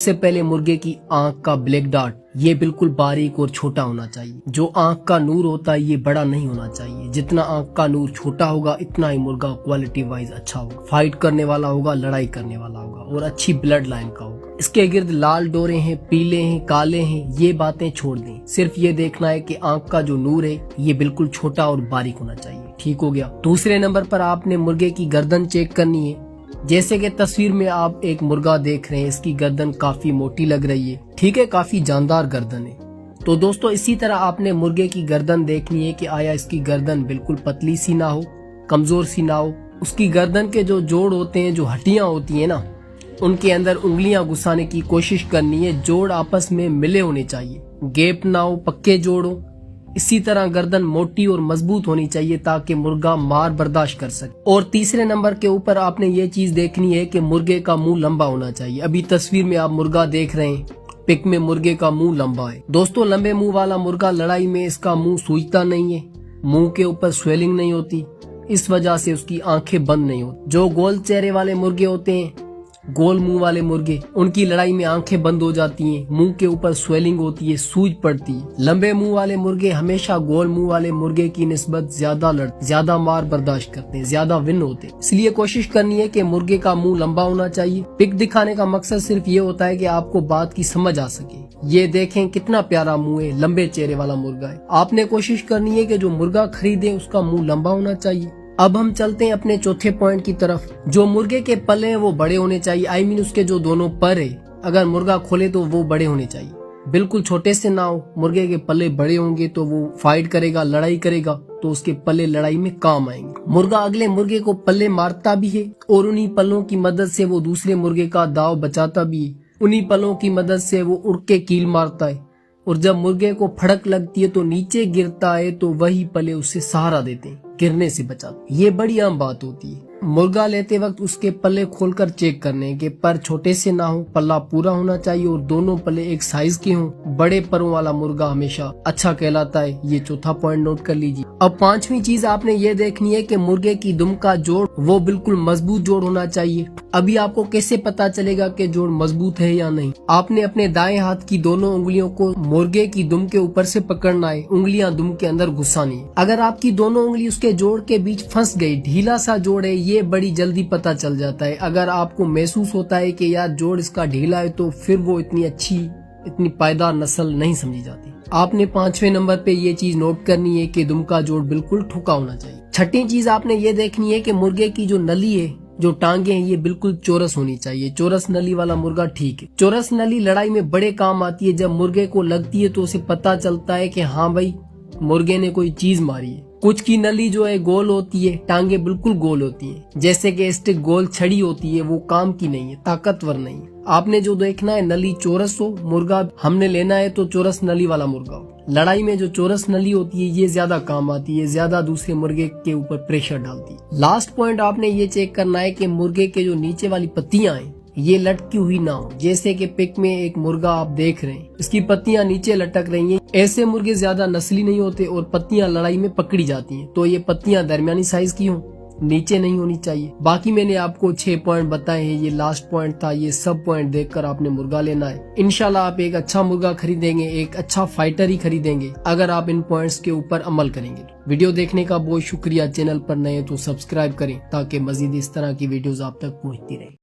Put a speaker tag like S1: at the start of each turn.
S1: सबसे पहले मुर्गे की आंख का ब्लैक डॉट ये बिल्कुल बारीक और छोटा होना चाहिए। जो आंख का नूर होता है ये बड़ा नहीं होना चाहिए। जितना आंख का नूर छोटा होगा इतना ही मुर्गा क्वालिटी वाइज अच्छा होगा, फाइट करने वाला होगा, लड़ाई करने वाला होगा और अच्छी ब्लड लाइन का होगा। इसके गिर्द लाल डोरे हैं, पीले हैं, काले हैं, ये बातें छोड़ दें। सिर्फ ये देखना है कि आंख का जो नूर है ये बिल्कुल छोटा और बारीक होना चाहिए। ठीक हो गया। दूसरे नंबर पर आपने मुर्गे की गर्दन चेक करनी है। जैसे कि तस्वीर में आप एक मुर्गा देख रहे हैं, इसकी गर्दन काफी मोटी लग रही है, ठीक है, काफी जानदार गर्दन है। तो दोस्तों इसी तरह आपने मुर्गे की गर्दन देखनी है कि आया इसकी गर्दन बिल्कुल पतली सी ना हो, कमजोर सी ना हो। उसकी गर्दन के जो जोड़ होते हैं, जो हड्डियां होती है ना, उनके अंदर उंगलियां घुसाने की कोशिश करनी है। जोड़ आपस में मिले होने चाहिए, गैप ना हो, पक्के जोड़ हो। इसी तरह गर्दन मोटी और मजबूत होनी चाहिए ताकि मुर्गा मार बर्दाश्त कर सके। और तीसरे नंबर के ऊपर आपने ये चीज देखनी है कि मुर्गे का मुंह लंबा होना चाहिए। अभी तस्वीर में आप मुर्गा देख रहे हैं, पिक में मुर्गे का मुंह लंबा है। दोस्तों लंबे मुंह वाला मुर्गा लड़ाई में इसका मुंह सूजता नहीं है, मुंह के ऊपर स्वेलिंग नहीं होती, इस वजह से उसकी आंखें बंद नहीं होती। जो गोल चेहरे वाले मुर्गे होते हैं, गोल मुंह वाले मुर्गे, उनकी लड़ाई में आंखें बंद हो जाती हैं, मुंह के ऊपर स्वेलिंग होती है, सूज पड़ती है। लंबे मुंह वाले मुर्गे हमेशा गोल मुंह वाले मुर्गे की निस्बत ज्यादा मार बर्दाश्त करते हैं, ज्यादा विन होते हैं। इसलिए कोशिश करनी है कि मुर्गे का मुंह लंबा होना चाहिए। पिक दिखाने का मकसद सिर्फ ये होता है कि आपको बात की समझ आ सके। ये देखें कितना प्यारा मुंह है, लंबे चेहरे वाला मुर्गा है। आपने कोशिश करनी है कि जो मुर्गा खरीदे उसका मुंह लंबा होना चाहिए। अब हम चलते हैं अपने चौथे पॉइंट की तरफ। जो मुर्गे के पल्ले हैं वो बड़े होने चाहिए। आई मीन उसके जो दोनों पर है, अगर मुर्गा खोले तो वो बड़े होने चाहिए, बिल्कुल छोटे से ना हो। मुर्गे के पल्ले बड़े होंगे तो वो फाइट करेगा, लड़ाई करेगा, तो उसके पल्ले लड़ाई में काम आएंगे। मुर्गा अगले मुर्गे को पल्ले मारता भी है और उन्हीं पल्लों की मदद से वो दूसरे मुर्गे का दाव बचाता भी है। उन्हीं पल्लों की मदद से वो उड़ के कील मारता है और जब मुर्गे को फड़क लगती है तो नीचे गिरता है तो वही पल्ले उससे सहारा देते हैं, गिरने से बचाते। ये बड़ी आम बात होती है। मुर्गा लेते वक्त उसके पल्ले खोलकर चेक करने के पर छोटे से ना हो, पल्ला पूरा होना चाहिए और दोनों पल्ले एक साइज के हों। बड़े परों वाला मुर्गा हमेशा अच्छा कहलाता है। ये चौथा पॉइंट नोट कर लीजिए। अब पांचवी चीज आपने ये देखनी है कि मुर्गे की दुम का जोड़ वो बिल्कुल मजबूत जोड़ होना चाहिए। अभी आपको कैसे पता चलेगा कि जोड़ मजबूत है या नहीं? आपने अपने दाएं हाथ की दोनों उंगलियों को मुर्गे की दुम के ऊपर से पकड़ना है, उंगलियां दुम के अंदर घुसानी है। अगर आपकी दोनों उंगली उसके जोड़ के बीच फंस गई, ढीला सा जोड़ है, ये बड़ी जल्दी पता चल जाता है। अगर आपको महसूस होता है कि यार जोड़ इसका ढीला है तो फिर वो इतनी अच्छी, इतनी पायदार नस्ल नहीं समझी जाती। आपने पांचवें नंबर पे ये चीज नोट करनी है कि दुम का जोड़ बिल्कुल ठुका होना चाहिए। छठी चीज आपने ये देखनी है कि मुर्गे की जो नली है, जो टांगे हैं, ये बिल्कुल चौरस होनी चाहिए। चौरस नली वाला मुर्गा ठीक है। चौरस नली लड़ाई में बड़े काम आती है। जब मुर्गे को लगती है तो उसे पता चलता है कि हाँ भाई मुर्गे ने कोई चीज मारी है। कुछ की नली जो है गोल होती है, टांगे बिल्कुल गोल होती हैं, जैसे कि स्टिक गोल छड़ी होती है, वो काम की नहीं है, ताकतवर नहीं है। आपने जो देखना है नली चौरस हो, मुर्गा हमने लेना है तो चौरस नली वाला मुर्गा हो। लड़ाई में जो चौरस नली होती है ये ज्यादा काम आती है, ज्यादा दूसरे मुर्गे के ऊपर प्रेशर डालती है। लास्ट पॉइंट आपने ये चेक करना है कि मुर्गे के जो नीचे वाली पत्तियां हैं ये लटकी हुई ना हो। जैसे कि पिक में एक मुर्गा आप देख रहे हैं, इसकी पत्तियां नीचे लटक रही हैं। ऐसे मुर्गे ज्यादा नस्ली नहीं होते और पत्तियां लड़ाई में पकड़ी जाती हैं, तो ये पत्तियां दरमियानी साइज की हों, नीचे नहीं होनी चाहिए। बाकी मैंने आपको 6 पॉइंट बताए हैं, ये लास्ट पॉइंट था। ये सब पॉइंट देखकर आपने मुर्गा लेना है। इंशाल्लाह आप एक अच्छा मुर्गा खरीदेंगे, एक अच्छा फाइटर ही खरीदेंगे अगर आप इन पॉइंट्स के ऊपर अमल करेंगे। वीडियो देखने का बहुत शुक्रिया। चैनल पर नए तो सब्सक्राइब करें ताकि मजीद इस तरह की वीडियोस आप तक पहुंचती रहे।